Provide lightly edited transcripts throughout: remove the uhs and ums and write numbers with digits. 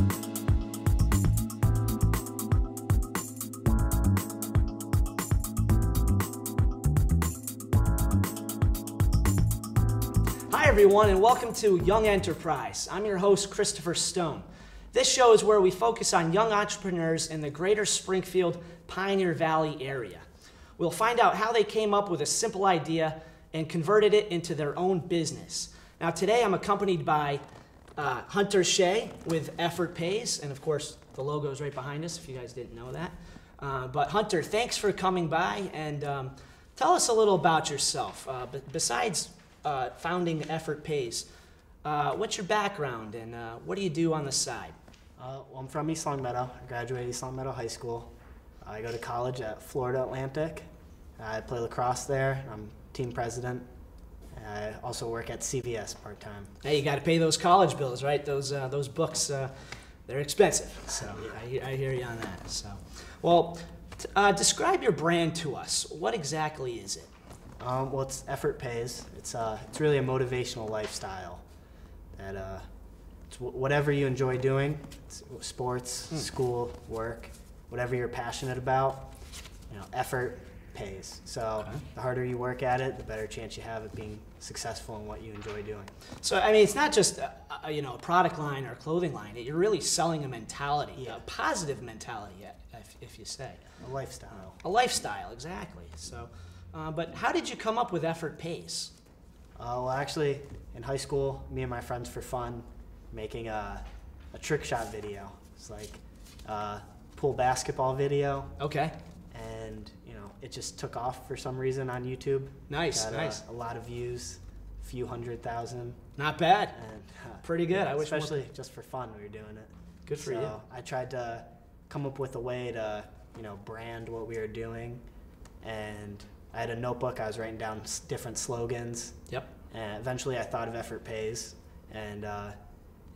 Hi everyone, and welcome to Young Enterprise. I'm your host, Christopher Stone. This show is where we focus on young entrepreneurs in the greater Springfield, Pioneer Valley area. We'll find out how they came up with a simple idea and converted it into their own business. Now today I'm accompanied by Hunter Shea with Effort Pays, and of course the logo is right behind us if you guys didn't know that. But Hunter, thanks for coming by, and tell us a little about yourself. Besides founding Effort Pays, what's your background and what do you do on the side? Well, I'm from East Longmeadow. I graduated East Longmeadow High School. I go to college at Florida Atlantic. I play lacrosse there. I'm team president. I also work at CVS part-time. Hey, you got to pay those college bills, right? Those books, they're expensive. So I hear you on that. So, well, describe your brand to us. What exactly is it? Well, it's Effort Pays. It's really a motivational lifestyle. That it's whatever you enjoy doing, it's sports, school, work, whatever you're passionate about. Effort pays. So the harder you work at it, the better chance you have of being successful in what you enjoy doing. So I mean, it's not just a product line or a clothing line. You're really selling a mentality, a positive mentality, if you say. A lifestyle. A lifestyle, exactly. So, but how did you come up with Effort Pays? Well, actually, in high school, me and my friends, for fun, making a trick shot video. It's like a pool basketball video. Okay. And it just took off for some reason on YouTube. Nice, Got, nice. A lot of views, a few 100,000. Not bad. And pretty good. Yeah, I wish especially just for fun we were doing it. Good for you. I tried to come up with a way to brand what we were doing, and I had a notebook. I was writing down different slogans. Yep. And eventually I thought of Effort Pays, and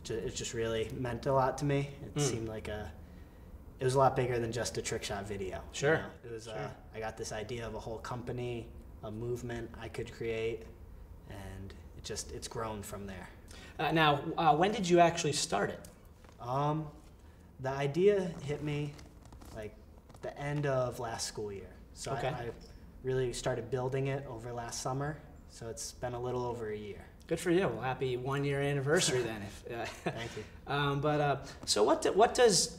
it just really meant a lot to me. It seemed like it was a lot bigger than just a trick shot video. Sure. It was. Sure. I got this idea of a whole company, a movement I could create, and it's grown from there. Now, when did you actually start it? The idea hit me like the end of last school year. So Okay. I really started building it over last summer. So it's been a little over a year. Good for you. Well, happy 1-year anniversary then. Thank you. So what does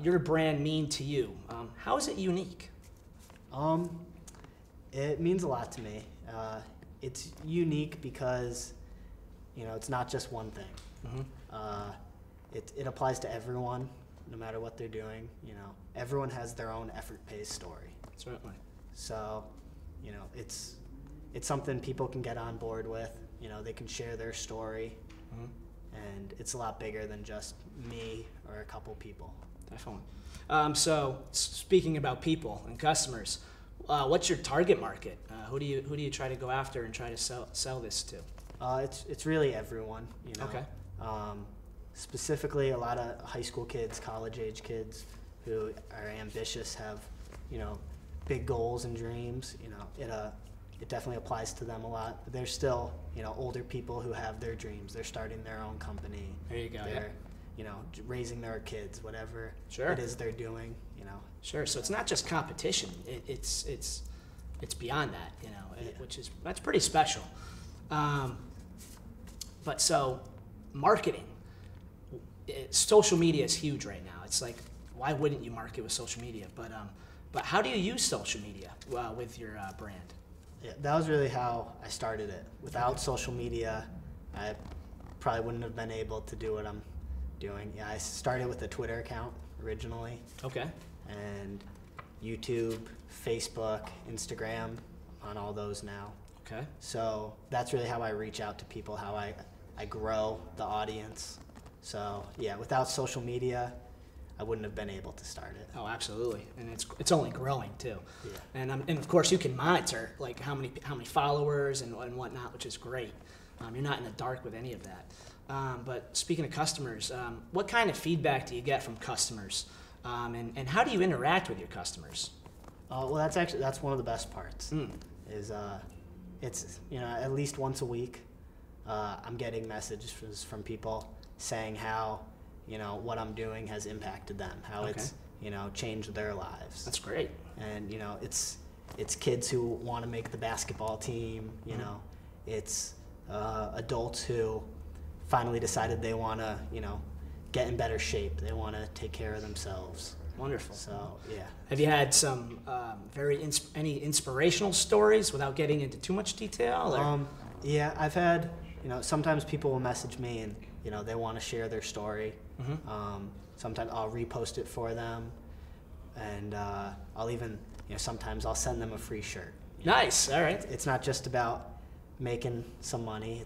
your brand mean to you? How is it unique? It means a lot to me. It's unique because it's not just one thing. Mm-hmm. It applies to everyone, no matter what they're doing. Everyone has their own Effort Pays story. Certainly. So, it's something people can get on board with. They can share their story, and it's a lot bigger than just me or a couple people. Definitely. So speaking about people and customers, what's your target market? Who do you try to go after and try to sell this to? It's really everyone. Okay. Specifically, a lot of high school kids, college age kids who are ambitious, have big goals and dreams. It definitely applies to them a lot. But there's still older people who have their dreams. They're starting their own company. There you go. They're raising their kids, whatever Sure. it is they're doing. Sure. So it's not just competition. It's beyond that. That's pretty special. But so marketing, social media is huge right now. It's like, why wouldn't you market with social media? But how do you use social media with your brand? Yeah, that was really how I started it. Without social media, I probably wouldn't have been able to do what I'm doing. Yeah, I started with a Twitter account originally. Okay. And YouTube, Facebook, Instagram, on all those now. Okay. So that's really how I reach out to people, how I grow the audience. So yeah, without social media, I wouldn't have been able to start it. Oh, absolutely, and it's only growing too. Yeah. And of course you can monitor like how many followers and whatnot, which is great. You're not in the dark with any of that. But speaking of customers, what kind of feedback do you get from customers, and how do you interact with your customers? Well, that's one of the best parts. Is it's at least once a week, I'm getting messages from people saying how you know, what I'm doing has impacted them, how it's, you know, changed their lives. That's great. And, you know, it's kids who want to make the basketball team, you know, it's adults who finally decided they want to, you know, get in better shape. They want to take care of themselves. Wonderful. So, yeah. Have you had some any inspirational stories without getting into too much detail? Or? Yeah, I've had, you know, sometimes people will message me and, you know, they want to share their story. Sometimes I'll repost it for them, and I'll even, you know, sometimes I'll send them a free shirt. Nice. All right. It's not just about making some money.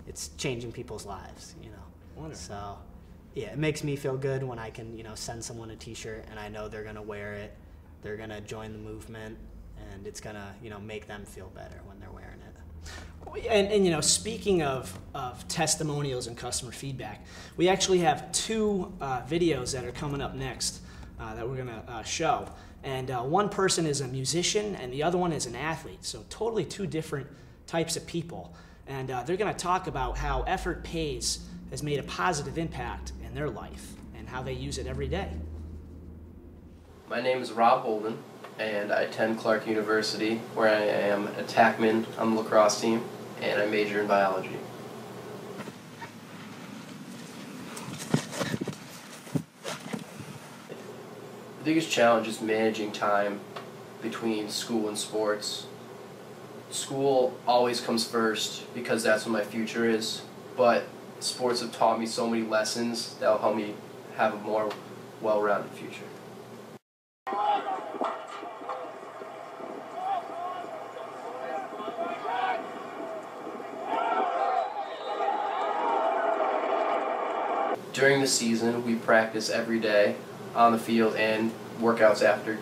It's changing people's lives, you know. Wonderful. So, yeah, it makes me feel good when I can, you know, send someone a T-shirt and I know they're gonna wear it, they're gonna join the movement, and it's gonna, you know, make them feel better when they're wearing it. And you know, speaking of testimonials and customer feedback, we actually have two videos that are coming up next that we're gonna show. And one person is a musician and the other one is an athlete. So totally two different types of people. And they're gonna talk about how effort pays has made a positive impact in their life and how they use it every day. My name is Rob Holden, and I attend Clark University, where I am a tackman on the lacrosse team, and I major in biology. The biggest challenge is managing time between school and sports. School always comes first because that's what my future is, but sports have taught me so many lessons that will help me have a more well-rounded future. During the season, we practice every day on the field and workouts after.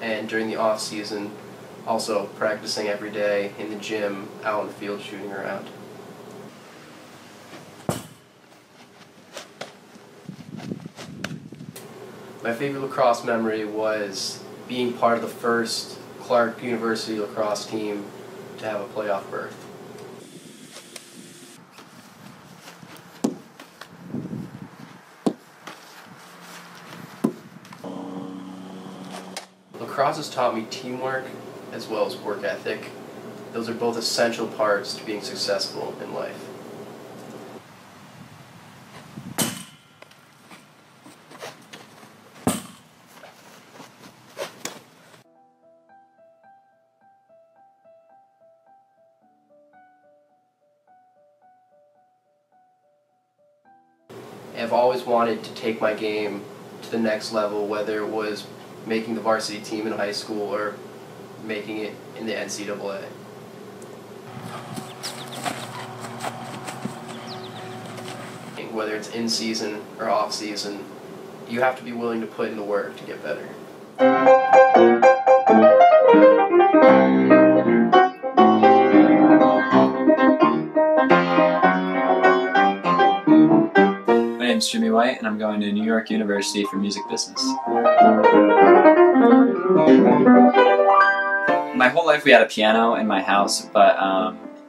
And during the off season, also practicing every day in the gym, out in the field shooting around. My favorite lacrosse memory was being part of the first Clark University lacrosse team to have a playoff berth. Lacrosse has taught me teamwork as well as work ethic. Those are both essential parts to being successful in life. I've always wanted to take my game to the next level, whether it was making the varsity team in high school or making it in the NCAA. Whether it's in season or off season, you have to be willing to put in the work to get better. My name is Jimmy White, and I'm going to New York University for music business. My whole life we had a piano in my house, but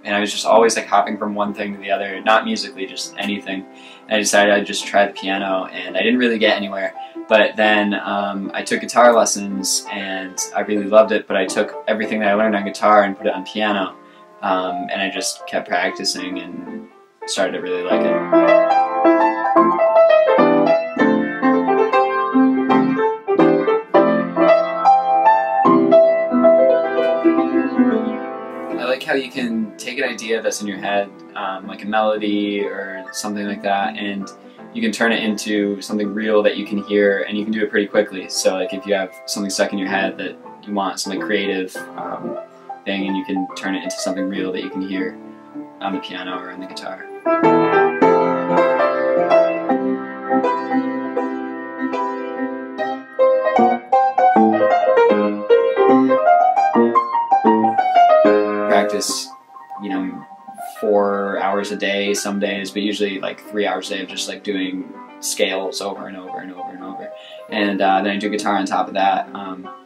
and I was just always like hopping from one thing to the other, not musically, just anything. And I decided I'd just try the piano, and I didn't really get anywhere. But then I took guitar lessons, and I really loved it, but I took everything that I learned on guitar and put it on piano, and I just kept practicing and started to really like it. I like how you can take an idea that's in your head, like a melody or something like that, and you can turn it into something real that you can hear, and you can do it pretty quickly. So like if you have something stuck in your head that you want, something creative thing, and you can turn it into something real that you can hear on the piano or on the guitar. Practice, you know, 4 hours a day some days, but usually like 3 hours a day of just like doing scales over and over and over and over. And then I do guitar on top of that,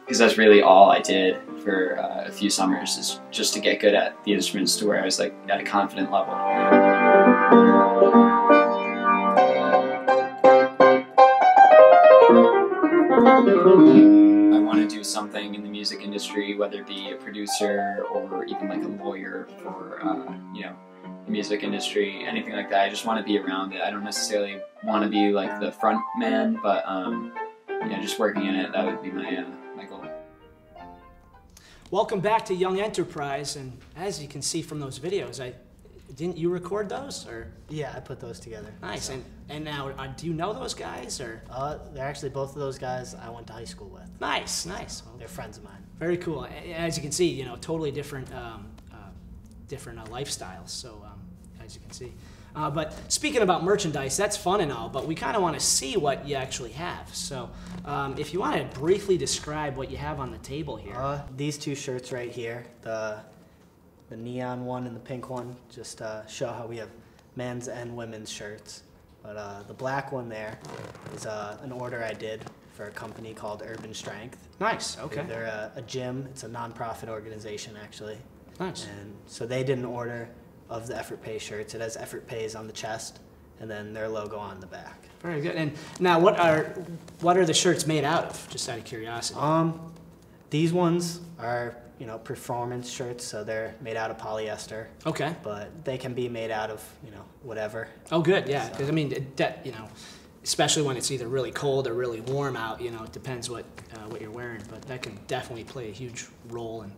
because that's really all I did for a few summers, is just to get good at the instruments to where I was like at a confident level. I want to do something in the music industry, whether it be a producer or even like a lawyer for, you know, the music industry, anything like that. I just want to be around it. I don't necessarily want to be like the front man, but you know, just working in it, that would be my goal. Welcome back to Young Enterprise, and as you can see from those videos, didn't you record those, or? Yeah, I put those together. Nice. So. And now, do you know those guys, or? They're actually both of those guys I went to high school with. Nice, nice. Well, they're friends of mine. Very cool. As you can see, you know, totally different, different lifestyles. So, as you can see. But speaking about merchandise, that's fun and all, but we kind of want to see what you actually have. So, if you want to briefly describe what you have on the table here. These two shirts right here, the neon one and the pink one, just show how we have men's and women's shirts. But the black one there is an order I did for a company called Urban Strength. Nice, okay. They're a gym. It's a non-profit organization, actually. Nice. And so they did an order of the Effort Pays shirts. It has Effort Pays on the chest, and then their logo on the back. Very good. And now, what are the shirts made out of? Just out of curiosity. These ones are, you know, performance shirts, so they're made out of polyester. Okay. But they can be made out of, you know, whatever. Oh, good. Yeah, because I mean, you know, especially when it's either really cold or really warm out, you know, it depends what you're wearing. But that can definitely play a huge role in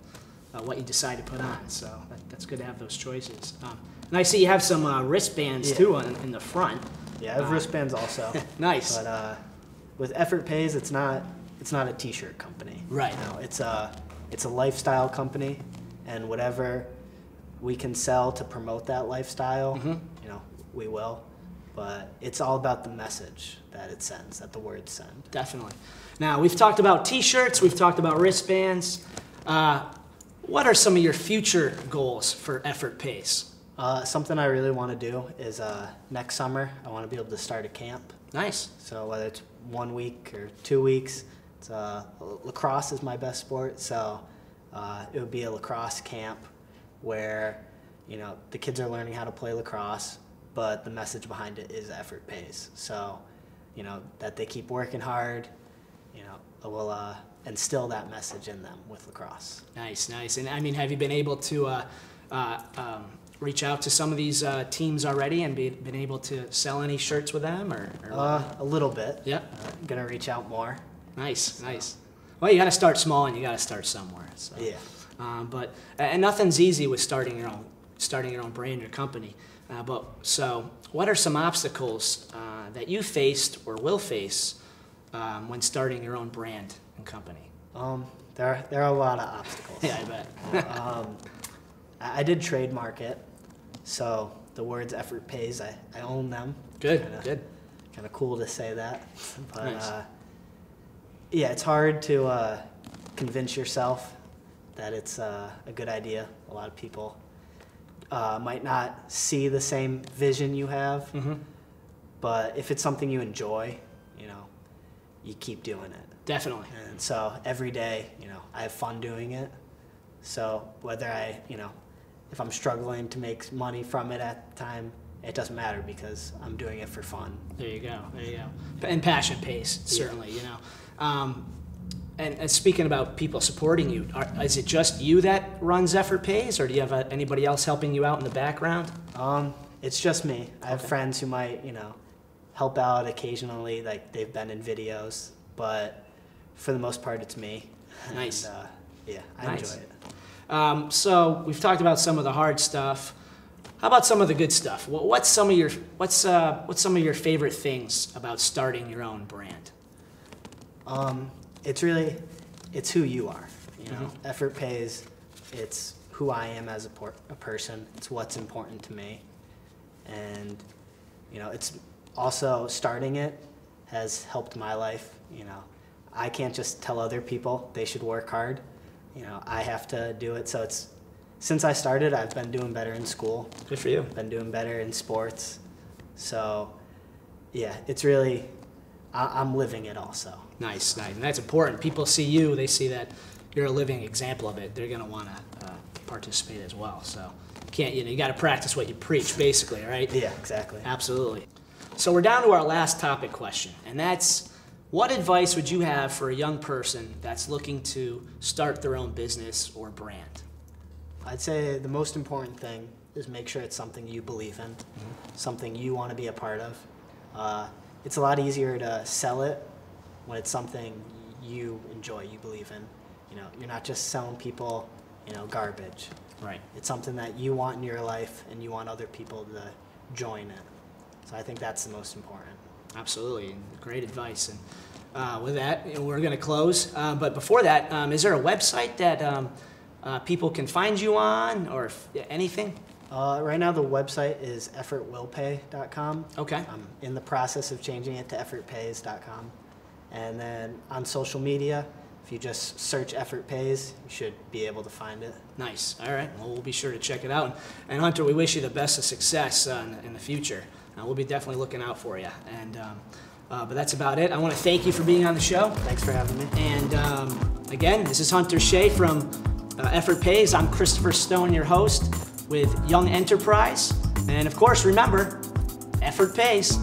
what you decide to put on. So that's good to have those choices. And I see you have some wristbands too in the front. Yeah, I have wristbands also. Nice. But with Effort Pays, it's not a T-shirt company. Right. You know, it's a lifestyle company, and whatever we can sell to promote that lifestyle, you know, we will. But it's all about the message that it sends, that the words send. Definitely. Now, we've talked about T-shirts, we've talked about wristbands. What are some of your future goals for Effort Pays? Something I really want to do is next summer, I want to be able to start a camp. Nice. So whether it's 1 week or 2 weeks, it's, lacrosse is my best sport, so it would be a lacrosse camp where, you know, the kids are learning how to play lacrosse, but the message behind it is Effort Pays. So, you know, that they keep working hard, you know, will instill that message in them with lacrosse. Nice, nice. And I mean, have you been able to reach out to some of these teams already and been able to sell any shirts with them, or a little bit. Yep. Gonna reach out more. Nice, nice. Well, you got to start small and you got to start somewhere. So. Yeah. But nothing's easy with starting your own brand or company. So, what are some obstacles that you faced or will face when starting your own brand and company? There are a lot of obstacles. Yeah, I bet. I did trademark it, so the words Effort Pays, I own them. Good, good. Kind of cool to say that. But Nice. yeah, it's hard to convince yourself that it's a good idea. A lot of people might not see the same vision you have, but if it's something you enjoy, you know, you keep doing it. Definitely. And so every day, you know, I have fun doing it. So whether if I'm struggling to make money from it at the time, it doesn't matter because I'm doing it for fun. There you go. There you go. And passion pays, certainly, you know. And speaking about people supporting you, is it just you that runs Effort Pays, or do you have anybody else helping you out in the background? It's just me. I have friends who might, you know, help out occasionally, like they've been in videos, but for the most part, it's me. Nice. And, yeah, I Nice. enjoy it. So we've talked about some of the hard stuff. How about some of the good stuff? What's some of your favorite things about starting your own brand? It's who you are. You know, Effort Pays. It's who I am as a person. It's what's important to me, and you know, it's also starting it has helped my life. You know, I can't just tell other people they should work hard. You know, I have to do it. So since I started, I've been doing better in school. Good for you. Been doing better in sports. So, yeah, it's really, I'm living it also. Nice, nice. And that's important. People see you, they see that you're a living example of it. They're going to want to participate as well. So, you got to practice what you preach, basically, right? Yeah, exactly. Absolutely. So we're down to our last topic question, and that's, What advice would you have for a young person that's looking to start their own business or brand? I'd say the most important thing is make sure it's something you believe in, something you want to be a part of. It's a lot easier to sell it when it's something you enjoy, you believe in. You're not just selling people, garbage. Right. It's something that you want in your life and you want other people to join it. So I think that's the most important. Absolutely, great advice. And with that, we're going to close. But before that, is there a website that people can find you on, or anything? Right now the website is effortwillpay.com. Okay. I'm in the process of changing it to effortpays.com. And then on social media, if you just search Effort Pays, you should be able to find it. Nice. All right. Well, we'll be sure to check it out. And Hunter, we wish you the best of success in the future. We'll be definitely looking out for you. And but that's about it. I want to thank you for being on the show. Thanks for having me. And again, this is Hunter Shea from Effort Pays. I'm Christopher Stone, your host with Young Enterprise. And of course, remember, effort pays.